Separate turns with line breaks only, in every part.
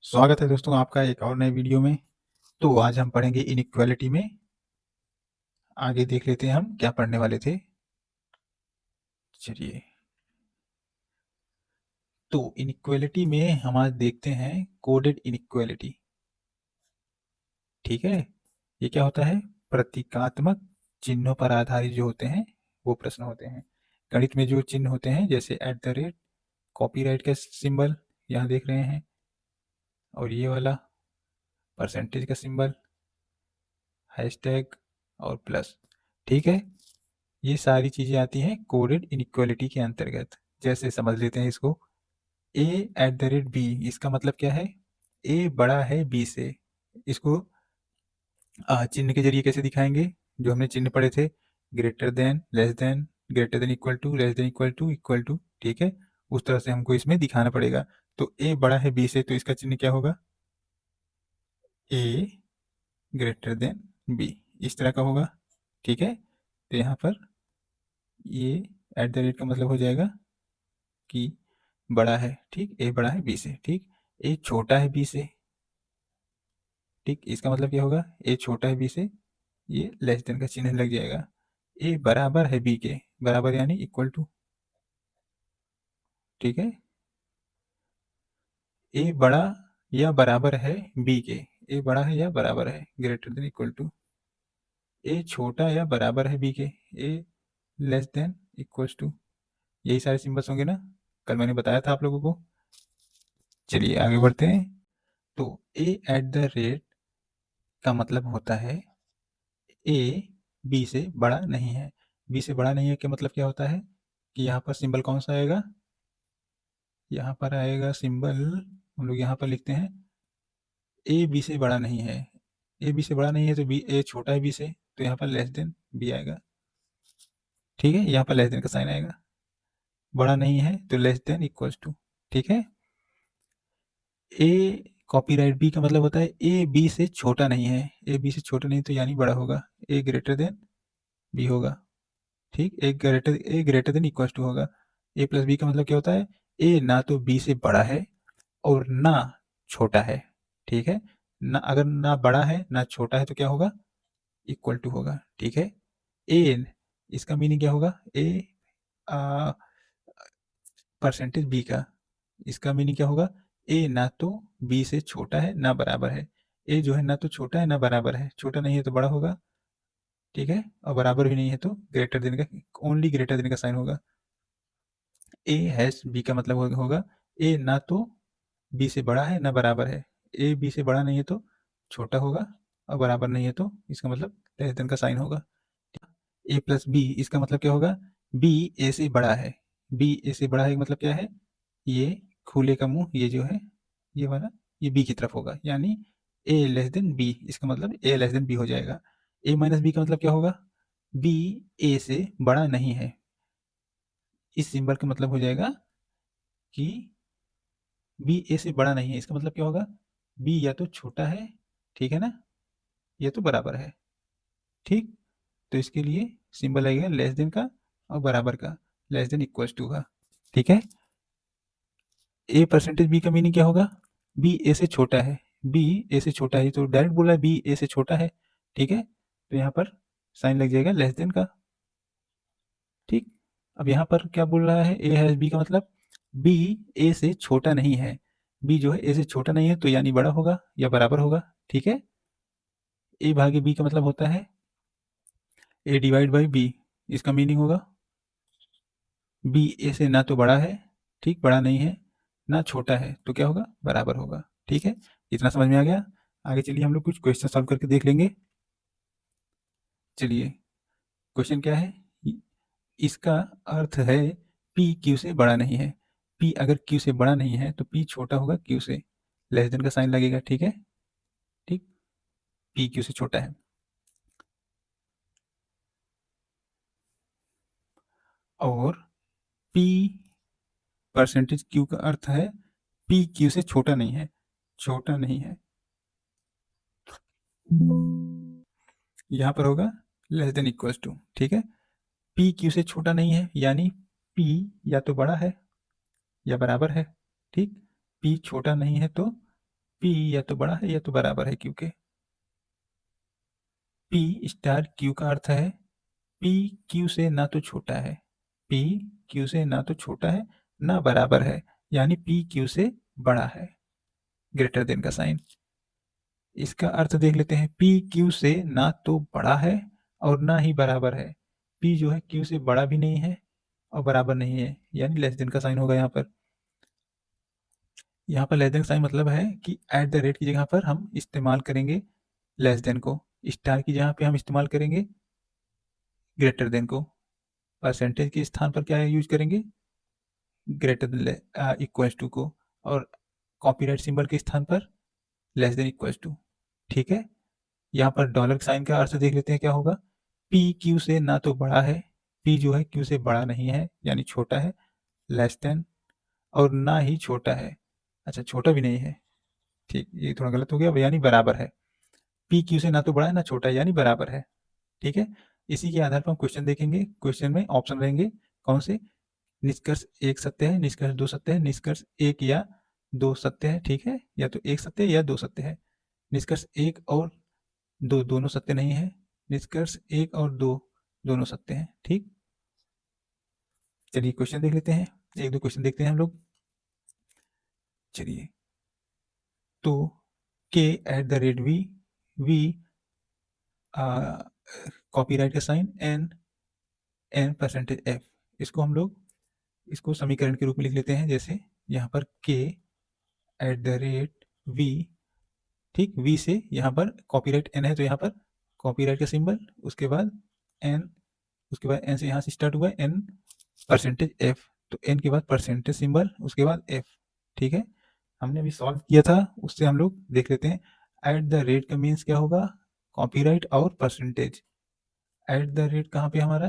स्वागत है दोस्तों आपका एक और नए वीडियो में। तो आज हम पढ़ेंगे इनइक्वालिटी में। आगे देख लेते हैं हम क्या पढ़ने वाले थे। चलिए, तो इनइक्वालिटी में हम आज देखते हैं कोडेड इनइक्वालिटी। ठीक है, ये क्या होता है? प्रतीकात्मक चिन्हों पर आधारित जो होते हैं वो प्रश्न होते हैं। गणित में जो चिन्ह होते हैं जैसे एट द रेट, कॉपीराइट का सिंबल यहाँ देख रहे हैं, और ये वाला परसेंटेज का सिंबल, हैशटैग और प्लस। ठीक है, ये सारी चीजें आती हैं कोडेड इनइक्वालिटी के अंतर्गत। जैसे समझ लेते हैं इसको, ए एट द रेट बी, इसका मतलब क्या है? ए बड़ा है बी से। इसको चिन्ह के जरिए कैसे दिखाएंगे? जो हमने चिन्ह पढ़े थे, greater than, less than, greater than equal to, less than equal to, equal to. ठीक है, उस तरह से हमको इसमें दिखाना पड़ेगा। तो ए बड़ा है बी से, तो इसका चिन्ह क्या होगा? ए ग्रेटर देन बी, इस तरह का होगा। ठीक है, तो यहाँ पर ये एट द रेट का मतलब हो जाएगा कि बड़ा है। ठीक, ए बड़ा है बी से। ठीक, ए छोटा है बी से। ठीक, इसका मतलब क्या होगा? ए छोटा है बी से, ये लेस देन का चिन्ह लग जाएगा। ए बराबर है बी के, बराबर यानी इक्वल टू। ठीक है, ए बड़ा या बराबर है बी के, ए बड़ा है या बराबर है, ग्रेटर देन इक्वल टू। ए छोटा या बराबर है बी के, ए लेस देन इक्वल टू। यही सारे सिंबल्स होंगे ना, कल मैंने बताया था आप लोगों को। चलिए आगे बढ़ते हैं। तो ए एट द रेट का मतलब होता है ए बी से बड़ा नहीं है। बी से बड़ा नहीं है क्या मतलब क्या होता है? कि यहाँ पर सिंबल कौन सा आएगा? यहाँ पर आएगा सिंबल, हम लोग यहाँ पर लिखते हैं ए बी से बड़ा नहीं है। ए बी से बड़ा नहीं है तो बी, ए छोटा है बी से, तो यहाँ पर लेस देन बी आएगा। ठीक है, यहाँ पर लेस देन का साइन आएगा। बड़ा नहीं है तो लेस देन इक्वल्स टू। ठीक है, ए कॉपीराइट बी का मतलब होता है ए बी से छोटा नहीं है। ए बी से छोटा नहीं तो यानी बड़ा होगा, ए ग्रेटर देन बी होगा। ठीक, ए ग्रेटर देन इक्वल टू होगा। ए प्लस बी का मतलब क्या होता है? ए ना तो बी से बड़ा है और ना छोटा है। ठीक है, ना, अगर ना बड़ा है ना छोटा है तो क्या होगा? इक्वल टू होगा। ठीक है, ए, इसका मीनिंग क्या होगा? ए परसेंटेज बी का, इसका मीनिंग क्या होगा? ए ना तो बी से छोटा है ना बराबर है। ए जो है ना तो छोटा है ना बराबर है, छोटा नहीं है तो बड़ा होगा। ठीक है, और बराबर भी नहीं है तो ग्रेटर देन का, ओनली ग्रेटर देन का साइन होगा। ए हैश बी का मतलब होगा ए ना तो बी से बड़ा है ना बराबर है। ए बी से बड़ा नहीं है तो छोटा होगा, और बराबर नहीं है तो इसका मतलब लेस देन का साइन होगा। ए प्लस बी, इसका मतलब क्या होगा? बी ए से बड़ा है। बी ए से बड़ा है मतलब क्या है? ये खुले का मुंह, ये जो है ये वाला, ये बी की तरफ होगा, यानी ए लेस देन बी, इसका मतलब ए लेस देन बी हो जाएगा। ए माइनस बी का मतलब क्या होगा? बी ए से बड़ा नहीं है। इस सिंबल का मतलब हो जाएगा कि बी ए से बड़ा नहीं है। इसका मतलब क्या होगा? बी या तो छोटा है, ठीक है ना, या तो बराबर है। ठीक, तो इसके लिए सिंबल लगेगा लेस देन का और बराबर का, लेस देन इक्वल टू का। ठीक है, ए परसेंटेज बी का मीनिंग क्या होगा? बी ए से छोटा है। बी ए से छोटा है तो डायरेक्ट बोला है बी ए से छोटा है। ठीक है, तो यहाँ पर साइन लग जाएगा लेस देन का। ठीक, अब यहाँ पर क्या बोल रहा है? ए हैज बी का मतलब बी ए से छोटा नहीं है। बी जो है ए से छोटा नहीं है तो यानी बड़ा होगा या बराबर होगा। ठीक है, ए भागे बी का मतलब होता है ए डिवाइड बाई बी। इसका मीनिंग होगा बी ए से ना तो बड़ा है, ठीक, बड़ा नहीं है, ना छोटा है, तो क्या होगा? बराबर होगा। ठीक है, इतना समझ में आ गया। आगे चलिए हम लोग कुछ क्वेश्चन सॉल्व करके देख लेंगे। चलिए, क्वेश्चन क्या है? इसका अर्थ है पी क्यू से बड़ा नहीं है। पी अगर क्यू से बड़ा नहीं है तो पी छोटा होगा क्यू से, लेस देन का साइन लगेगा। ठीक है, ठीक, पी क्यू से छोटा है। और पी परसेंटेज क्यू का अर्थ है पी क्यू से छोटा नहीं है, छोटा नहीं है। यहाँ पर होगा लेस देन इक्वल टू। ठीक है, पी क्यू से छोटा नहीं है यानी पी या तो बड़ा है या बराबर है। ठीक, पी छोटा नहीं है तो P या तो बड़ा है या तो बराबर है Q के। P स्टार Q का अर्थ है P Q से ना तो छोटा है, P Q से ना तो छोटा है ना बराबर है, यानी P Q से बड़ा है, ग्रेटर देन का साइन। इसका अर्थ देख लेते हैं, P Q से ना तो बड़ा है और ना ही बराबर है। P जो है Q से बड़ा भी नहीं है और बराबर नहीं है, यानी लेस देन का साइन होगा यहाँ पर। यहाँ पर लेस देन का साइन मतलब है कि एट द रेट की जगह पर हम इस्तेमाल करेंगे लेस देन को, स्टार की जगह पे हम इस्तेमाल करेंगे ग्रेटर देन को, परसेंटेज के स्थान पर क्या यूज करेंगे, ग्रेटर देन इक्वल्स टू को, और कॉपीराइट सिंबल के स्थान पर लेस देन इक्वल्स टू। ठीक है, यहाँ पर डॉलर साइन का अर्थ देख लेते हैं क्या होगा। P Q से ना तो बड़ा है, P जो है Q से बड़ा नहीं है यानी छोटा है, लेस देन, और ना ही छोटा है, अच्छा छोटा भी नहीं है, ठीक, ये थोड़ा गलत हो गया, यानी बराबर है। P Q से ना तो बड़ा है ना छोटा है, यानी बराबर है। ठीक है, इसी के आधार पर हम क्वेश्चन देखेंगे। क्वेश्चन में ऑप्शन रहेंगे कौन से, निष्कर्ष एक सत्य है, निष्कर्ष दो सत्य है, निष्कर्ष एक या दो सत्य है। ठीक है, या तो एक सत्य या दो सत्य है, निष्कर्ष एक और दो दोनों सत्य नहीं है, निष्कर्ष एक और दो दोनों सत्य हैं। ठीक, चलिए क्वेश्चन देख लेते हैं, एक दो क्वेश्चन देखते हैं हम लोग। चलिए, तो k eight the rate v copyright का साइन n परसेंटेज f, इसको हम लोग इसको समीकरण के रूप में लिख लेते हैं। जैसे यहाँ पर k eight the rate v, ठीक, v से यहाँ पर कॉपीराइट n है तो यहाँ पर कॉपीराइट का सिंबल, उसके बाद n, उसके बाद n से यहाँ से स्टार्ट हुआ है n परसेंटेज f, तो n के बाद परसेंटेज सिंबल, उसके बाद f। ठीक है, हमने अभी सॉल्व किया था, उससे हम लोग देख लेते हैं। एट द रेट का मीन्स क्या होगा, कॉपीराइट और परसेंटेज। एट द रेट कहाँ पे हमारा,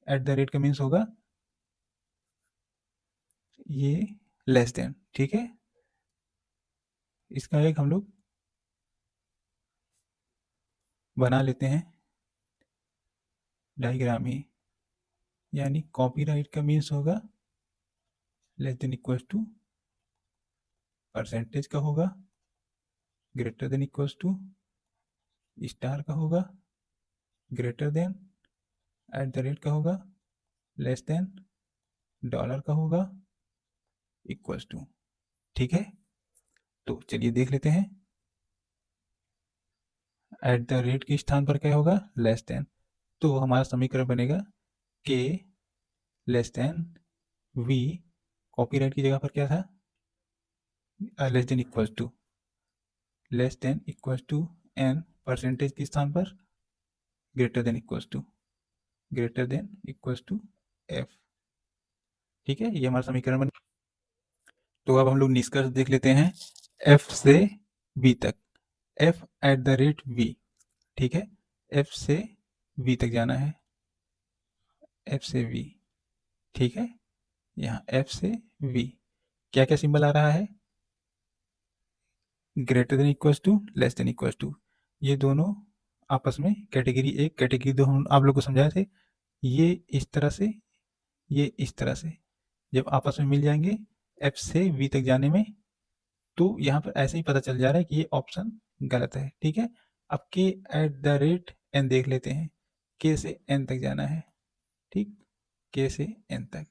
एट द रेट का मीन्स होगा ये लेस देन। ठीक है, इसका एक हम लोग बना लेते हैं डायग्राम ही, यानी कॉपीराइट का मीन्स होगा less than equal to, percentage का होगा greater than equal to, star का होगा greater than, at the rate का होगा लेस देन, डॉलर का होगा इक्वल टू। ठीक है, तो चलिए देख लेते हैं। एट द रेट के स्थान पर क्या होगा, लेस देन, तो हमारा समीकरण बनेगा k less than v, copyright की जगह पर क्या था, less than equal to, less than equal to n, percentage के स्थान पर greater than equal to, greater than equal to f। ठीक है, ये हमारा समीकरण बन। तो अब हम लोग निष्कर्ष देख लेते हैं f से v तक, f eight the rate v, ठीक है, f से v तक जाना है, f से v, ठीक है, यहाँ f से v क्या क्या सिंबल आ रहा है, greater than equal to, less than equal to, ये दोनों आपस में कैटेगरी एक कैटेगरी दो हम आप लोग को समझाए थे, ये इस तरह से, ये इस तरह से, जब आपस में मिल जाएंगे एफ से वी तक जाने में, तो यहाँ पर ऐसे ही पता चल जा रहा है कि ये ऑप्शन गलत है। ठीक है, अब के एट द रेट एन देख लेते हैं, के से एन तक जाना है, ठीक, के से एन तक,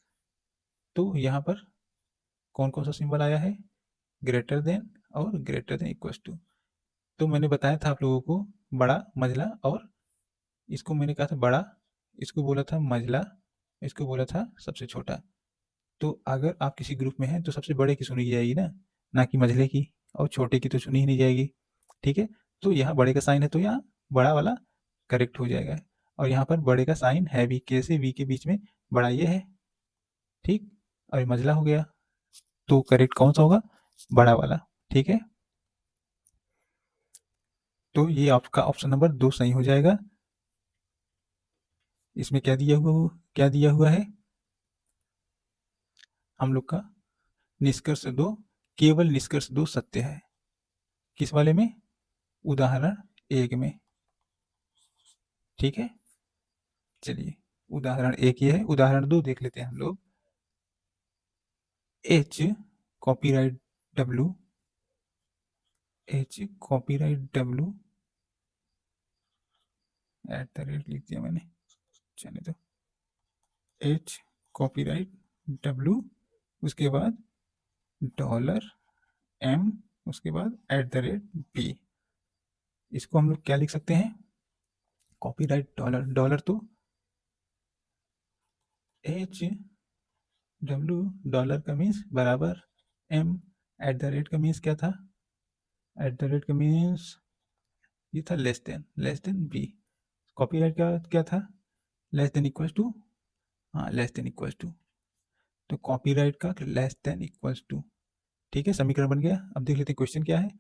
तो यहाँ पर कौन कौन सा सिंबल आया है, ग्रेटर देन और ग्रेटर देन इक्वल टू। तो मैंने बताया था आप लोगों को बड़ा, मझला, और इसको मैंने कहा था बड़ा, इसको बोला था मझला, इसको बोला था सबसे छोटा। तो अगर आप किसी ग्रुप में हैं तो सबसे बड़े की सुनी जाएगी ना, ना कि मझले की, और छोटे की तो सुनी ही नहीं जाएगी। ठीक है, तो यहाँ बड़े का साइन है तो यहाँ बड़ा वाला करेक्ट हो जाएगा, और यहाँ पर बड़े का साइन है भी, के से वी के बीच में बड़ा ये है, ठीक, और ये मझला हो गया, तो करेक्ट कौन सा होगा, बड़ा वाला। ठीक है, तो ये आपका ऑप्शन नंबर 2 सही हो जाएगा। इसमें क्या दिया हुआ है हम लोग का, निष्कर्ष दो, केवल निष्कर्ष दो सत्य है, किस वाले में, उदाहरण एक में। ठीक है, चलिए उदाहरण एक ये है, उदाहरण दो देख लेते हैं हम लोग। H copyright W H copyright W @ लिख दिया मैंने, चले तो एच कॉपीराइट डब्लू, उसके बाद $M, उसके बाद @B। इसको हम लोग क्या लिख सकते हैं, कॉपीराइट डॉलर, डॉलर तो HW डॉलर का मीन्स बराबर M, @ का मीन्स क्या था, @ का मीन्स ये था लेस देन B। कॉपीराइट का क्या था, लेस देन इक्वल्स टू, हाँ लेस देन इक्वल्स टू, तो कॉपीराइट का लेस देन इक्वल्स टू। ठीक है, समीकरण बन गया। अब देख लेते हैं क्वेश्चन क्या है।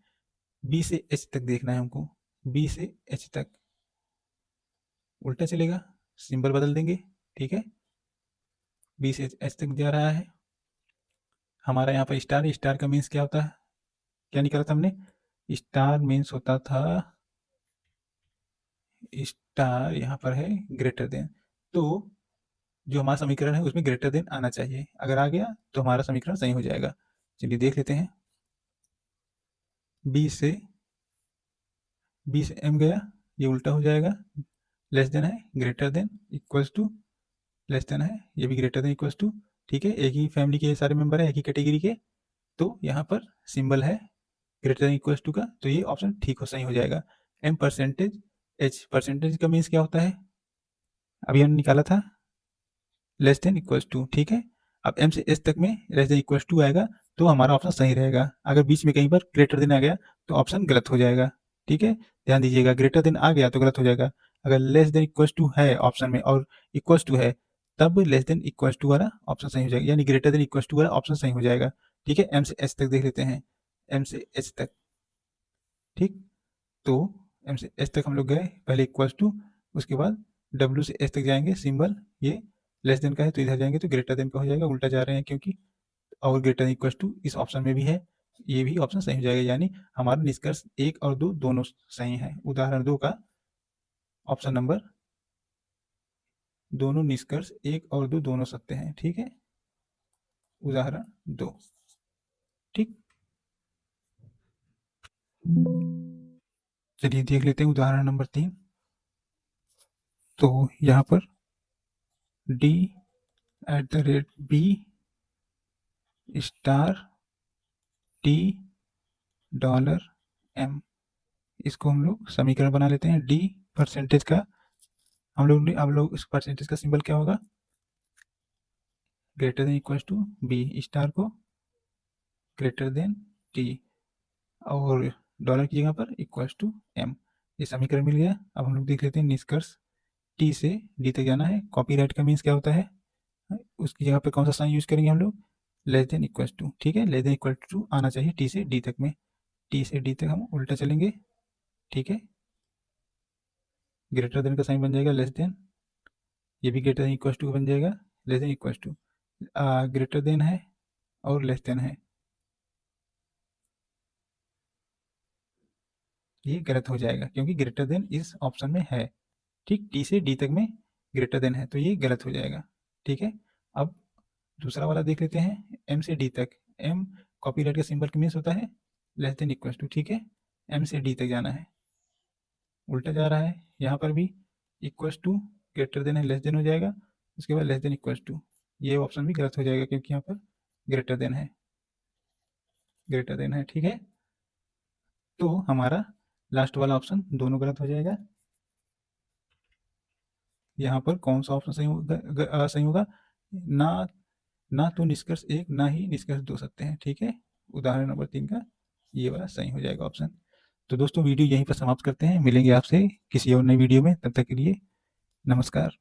बी से एच तक देखना है हमको, बी से एच तक उल्टा चलेगा, सिंबल बदल देंगे। ठीक है, बी से एच तक जा रहा है हमारा, यहाँ पर स्टार, स्टार का मीन्स क्या होता है, क्या निकाला था हमने, स्टार मीन्स होता था, स्टार यहाँ पर है ग्रेटर देन, तो जो हमारा समीकरण है उसमें ग्रेटर देन आना चाहिए, अगर आ गया तो हमारा समीकरण सही हो जाएगा। चलिए देख लेते हैं, बी से एम गया, ये उल्टा हो जाएगा, लेस देन है greater than equals to, less than है ये भी ग्रेटर देन इक्वल्स टू। ठीक है, एक ही फैमिली के सारे मेंबर है, एक ही कैटेगरी के, तो यहाँ पर सिंबल है ग्रेटर देन इक्वल्स टू का, तो ये ऑप्शन ठीक हो, सही हो जाएगा। एम परसेंटेज एच, परसेंटेज का मीन्स क्या होता है, अभी हमने निकाला था लेस देन इक्वल्स टू। ठीक है, अब एम से एच तक में लेस देन इक्वल्स टू आएगा तो हमारा ऑप्शन सही रहेगा, अगर बीच में कहीं पर ग्रेटर देन आ गया तो ऑप्शन गलत हो जाएगा। ठीक है, ध्यान दीजिएगा, ग्रेटर देन आ गया तो गलत हो जाएगा, अगर लेस देन इक्वल्स टू है ऑप्शन में और इक्वल्स टू है तब लेस देन इक्वल्स टू वाला ऑप्शन सही हो जाएगा, यानी ग्रेटर देन इक्वल्स टू वाला ऑप्शन सही हो जाएगा। ठीक है, एम से एच तक देख लेते हैं, एम से एच तक। ठीक, तो एम से एच तक हम लोग गए, पहले इक्वल्स टू, उसके बाद डब्ल्यू से एच तक जाएंगे, सिंबल ये लेस देन का है तो इधर जाएंगे तो ग्रेटर देन का हो जाएगा, उल्टा जा रहे हैं क्योंकि, और ग्रेटर देन इक्वल्स टू इस ऑप्शन में भी है, ये भी ऑप्शन सही हो जाएगा, यानी हमारा निष्कर्ष 1 और 2 दोनों सही है। उदाहरण 2 का ऑप्शन नंबर, दोनों निष्कर्ष 1 और 2 दोनों सत्य हैं। ठीक है, उदाहरण 2। ठीक, चलिए देख लेते हैं उदाहरण नंबर 3। तो यहाँ पर D @B star T $M, इसको हम लोग समीकरण बना लेते हैं। D परसेंटेज का हम लोग अब लोग इस परसेंटेज का सिंबल क्या होगा, greater than equals to B, star को ग्रेटर देन T और डॉलर की जगह पर इक्वल्स टू M, ये समीकरण मिल गया। अब हम लोग देख लेते हैं निष्कर्ष, T से D तक जाना है, कॉपीराइट का मीन्स क्या होता है, उसकी जगह पे कौन सा साइन यूज करेंगे हम लोग, लेस देन इक्वल्स टू। ठीक है, लेस देन इक्वल टू आना चाहिए T से D तक में, T से D तक हम उल्टा चलेंगे। ठीक है, ग्रेटर देन का साइन बन जाएगा लेस देन, ये भी ग्रेटर देन इक्वल्स टू बन जाएगा, less than equals to, greater than है और लेस देन है, ये गलत हो जाएगा क्योंकि ग्रेटर देन इस ऑप्शन में है। ठीक, T से D तक में ग्रेटर देन है तो ये गलत हो जाएगा। ठीक है, अब दूसरा वाला देख लेते हैं, M से D तक, M कॉपीराइट का सिंबल का मीन्स होता है लेस देन इक्वल्स टू। ठीक है, M से D तक जाना है, उल्टा जा रहा है, यहाँ पर भी इक्वल्स टू, ग्रेटर देन है लेस देन हो जाएगा, उसके बाद लेस देन इक्वल्स टू, ये ऑप्शन भी गलत हो जाएगा क्योंकि यहाँ पर ग्रेटर देन है, ग्रेटर देन है। ठीक है, तो हमारा लास्ट वाला ऑप्शन दोनों गलत हो जाएगा। यहाँ पर कौन सा ऑप्शन सही होगा, सही होगा, ना ना तो निष्कर्ष 1 ना ही निष्कर्ष 2 सत्य हैं। ठीक है, उदाहरण नंबर 3 का ये वाला सही हो जाएगा ऑप्शन। तो दोस्तों वीडियो यहीं पर समाप्त करते हैं, मिलेंगे आपसे किसी और नई वीडियो में, तब तक के लिए नमस्कार।